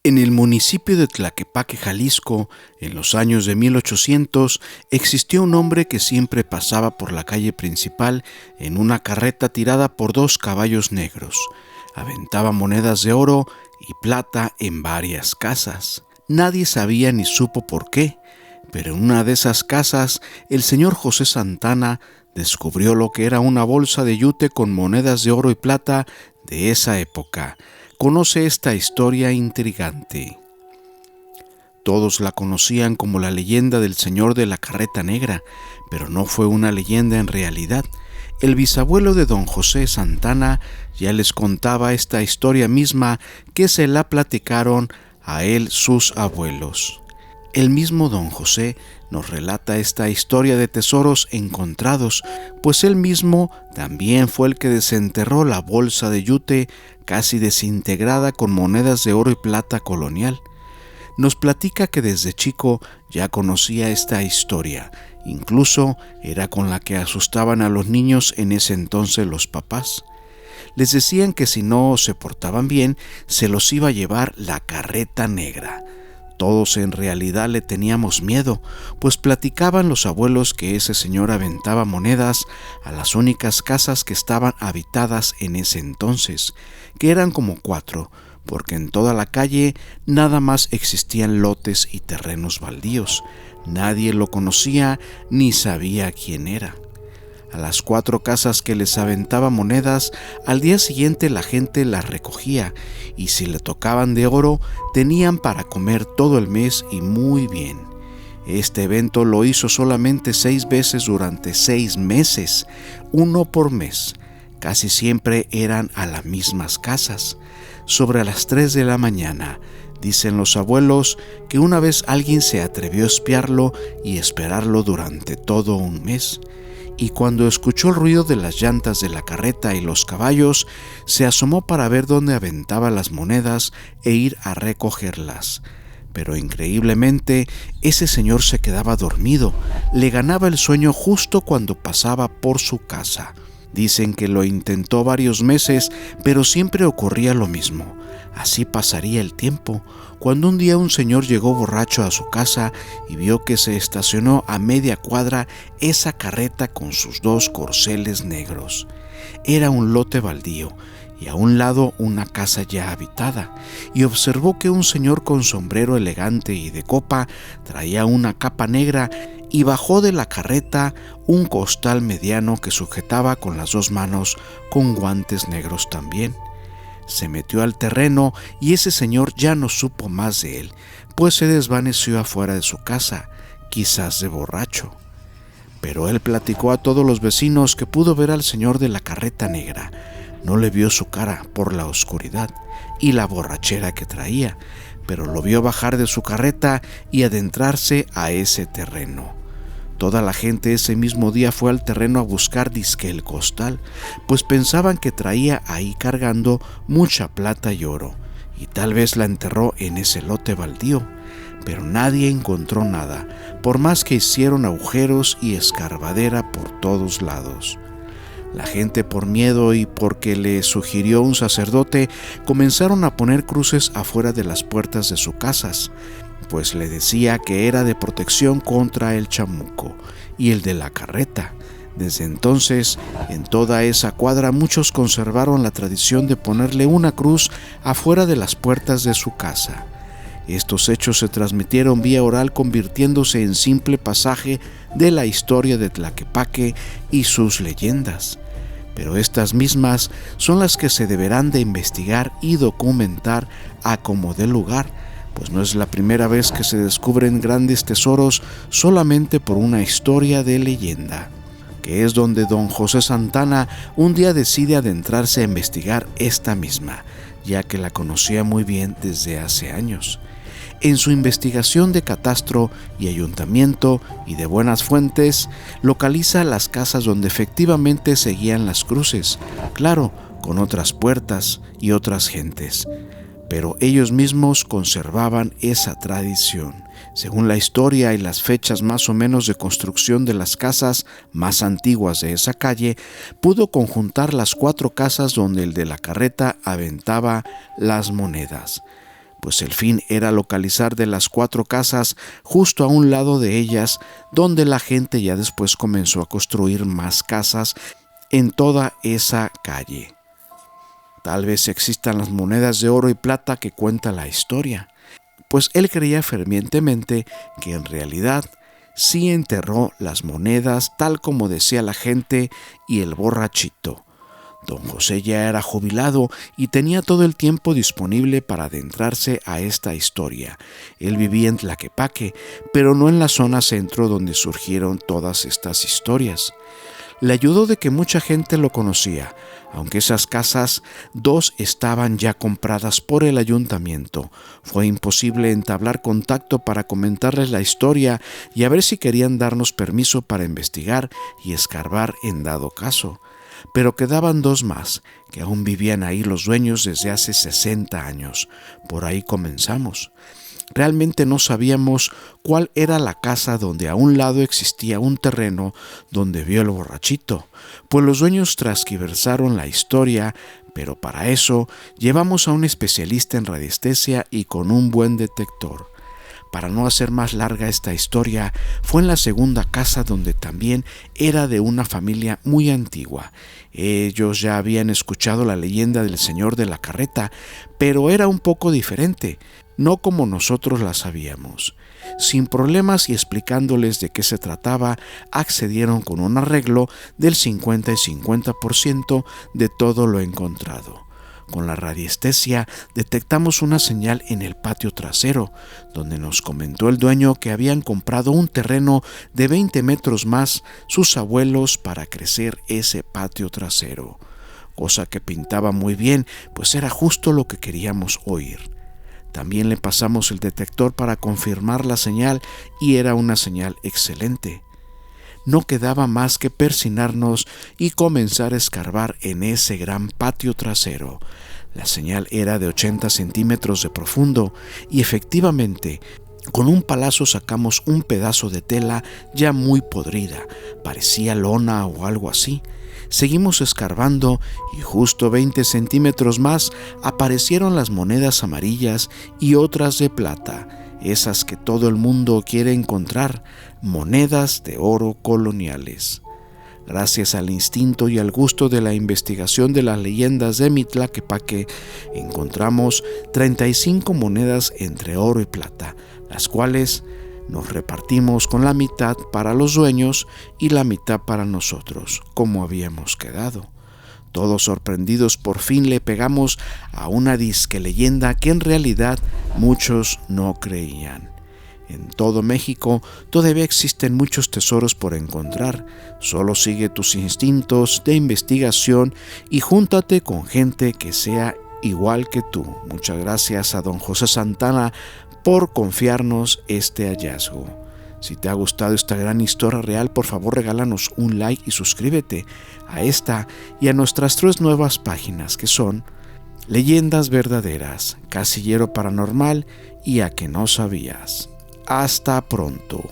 En el municipio de Tlaquepaque, Jalisco, en los años de 1800, existió un hombre que siempre pasaba por la calle principal en una carreta tirada por 2 caballos negros. Aventaba monedas de oro y plata en varias casas. Nadie sabía ni supo por qué, pero en una de esas casas el señor José Santana descubrió lo que era una bolsa de yute con monedas de oro y plata de esa época. Conoce esta historia intrigante. Todos la conocían como la leyenda del señor de la carreta negra, pero no fue una leyenda en realidad. El bisabuelo de don José Santana ya les contaba esta historia misma que se la platicaron a él sus abuelos. El mismo don José nos relata esta historia de tesoros encontrados, pues él mismo también fue el que desenterró la bolsa de yute casi desintegrada con monedas de oro y plata colonial. Nos platica que desde chico ya conocía esta historia, incluso era con la que asustaban a los niños en ese entonces los papás. Les decían que si no se portaban bien, se los iba a llevar la carreta negra. Todos en realidad le teníamos miedo, pues platicaban los abuelos que ese señor aventaba monedas a las únicas casas que estaban habitadas en ese entonces, que eran como 4, porque en toda la calle nada más existían lotes y terrenos baldíos. Nadie lo conocía ni sabía quién era. A las 4 casas que les aventaba monedas, al día siguiente la gente las recogía y si le tocaban de oro, tenían para comer todo el mes y muy bien. Este evento lo hizo solamente 6 veces durante 6 meses, 1 por mes. Casi siempre eran a las mismas casas. Sobre las 3 de la mañana, dicen los abuelos que una vez alguien se atrevió a espiarlo y esperarlo durante todo un mes. Y cuando escuchó el ruido de las llantas de la carreta y los caballos, se asomó para ver dónde aventaba las monedas e ir a recogerlas. Pero increíblemente, ese señor se quedaba dormido, le ganaba el sueño justo cuando pasaba por su casa. Dicen que lo intentó varios meses, pero siempre ocurría lo mismo. Así pasaría el tiempo, cuando un día un señor llegó borracho a su casa y vio que se estacionó a media cuadra esa carreta con sus 2 corceles negros. Era un lote baldío y a un lado una casa ya habitada, y observó que un señor con sombrero elegante y de copa traía una capa negra y bajó de la carreta un costal mediano que sujetaba con las 2 manos con guantes negros también. Se metió al terreno y ese señor ya no supo más de él, pues se desvaneció afuera de su casa, quizás de borracho. Pero él platicó a todos los vecinos que pudo ver al señor de la carreta negra. No le vio su cara por la oscuridad y la borrachera que traía, pero lo vio bajar de su carreta y adentrarse a ese terreno. Toda la gente ese mismo día fue al terreno a buscar disque el costal, pues pensaban que traía ahí cargando mucha plata y oro, y tal vez la enterró en ese lote baldío, pero nadie encontró nada, por más que hicieron agujeros y escarbadera por todos lados. La gente, por miedo y porque le sugirió un sacerdote, comenzaron a poner cruces afuera de las puertas de sus casas, pues le decía que era de protección contra el chamuco y el de la carreta. Desde entonces, en toda esa cuadra muchos conservaron la tradición de ponerle una cruz afuera de las puertas de su casa. Estos hechos se transmitieron vía oral, convirtiéndose en simple pasaje de la historia de Tlaquepaque y sus leyendas. Pero estas mismas son las que se deberán de investigar y documentar a como dé lugar, pues no es la primera vez que se descubren grandes tesoros solamente por una historia de leyenda, que es donde don José Santana un día decide adentrarse a investigar esta misma, ya que la conocía muy bien desde hace años. En su investigación de catastro y ayuntamiento y de buenas fuentes, localiza las casas donde efectivamente seguían las cruces, claro, con otras puertas y otras gentes. Pero ellos mismos conservaban esa tradición. Según la historia y las fechas más o menos de construcción de las casas más antiguas de esa calle, pudo conjuntar las 4 casas donde el de la carreta aventaba las monedas. pues el fin era localizar de las 4 casas justo a un lado de ellas, donde la gente ya después comenzó a construir más casas en toda esa calle. Tal vez existan las monedas de oro y plata que cuenta la historia, pues él creía fervientemente que en realidad sí enterró las monedas tal como decía la gente y el borrachito. Don José ya era jubilado y tenía todo el tiempo disponible para adentrarse a esta historia. Él vivía en Tlaquepaque, pero no en la zona centro donde surgieron todas estas historias. Le ayudó de que mucha gente lo conocía, aunque esas casas 2 estaban ya compradas por el ayuntamiento. Fue imposible entablar contacto para comentarles la historia y a ver si querían darnos permiso para investigar y escarbar en dado caso. Pero quedaban 2 más, que aún vivían ahí los dueños desde hace 60 años. Por ahí comenzamos. Realmente no sabíamos cuál era la casa donde a un lado existía un terreno donde vio el borrachito, pues los dueños transgiversaron la historia, pero para eso llevamos a un especialista en radiestesia y con un buen detector. Para no hacer más larga esta historia, fue en la segunda casa donde también era de una familia muy antigua. Ellos ya habían escuchado la leyenda del señor de la carreta, pero era un poco diferente, no como nosotros la sabíamos. Sin problemas y explicándoles de qué se trataba, accedieron con un arreglo del 50 y 50% de todo lo encontrado. Con la radiestesia detectamos una señal en el patio trasero, donde nos comentó el dueño que habían comprado un terreno de 20 metros más sus abuelos para crecer ese patio trasero, cosa que pintaba muy bien, pues era justo lo que queríamos oír. También le pasamos el detector para confirmar la señal y era una señal excelente. No quedaba más que persinarnos y comenzar a escarbar en ese gran patio trasero. La señal era de 80 centímetros de profundo y efectivamente, con un palazo sacamos un pedazo de tela ya muy podrida, parecía lona o algo así. Seguimos escarbando y justo 20 centímetros más aparecieron las monedas amarillas y otras de plata, esas que todo el mundo quiere encontrar, monedas de oro coloniales. Gracias al instinto y al gusto de la investigación de las leyendas de Tlaquepaque, encontramos 35 monedas entre oro y plata, las cuales nos repartimos con la mitad para los dueños y la mitad para nosotros, como habíamos quedado. Todos sorprendidos, por fin le pegamos a una disque leyenda que en realidad muchos no creían. En todo México todavía existen muchos tesoros por encontrar. Solo sigue tus instintos de investigación y júntate con gente que sea igual que tú. Muchas gracias a don José Santana por confiarnos este hallazgo. Si te ha gustado esta gran historia real, por favor regálanos un like y suscríbete a esta y a nuestras 3 nuevas páginas que son Leyendas Verdaderas, Casillero Paranormal y A que no sabías. Hasta pronto.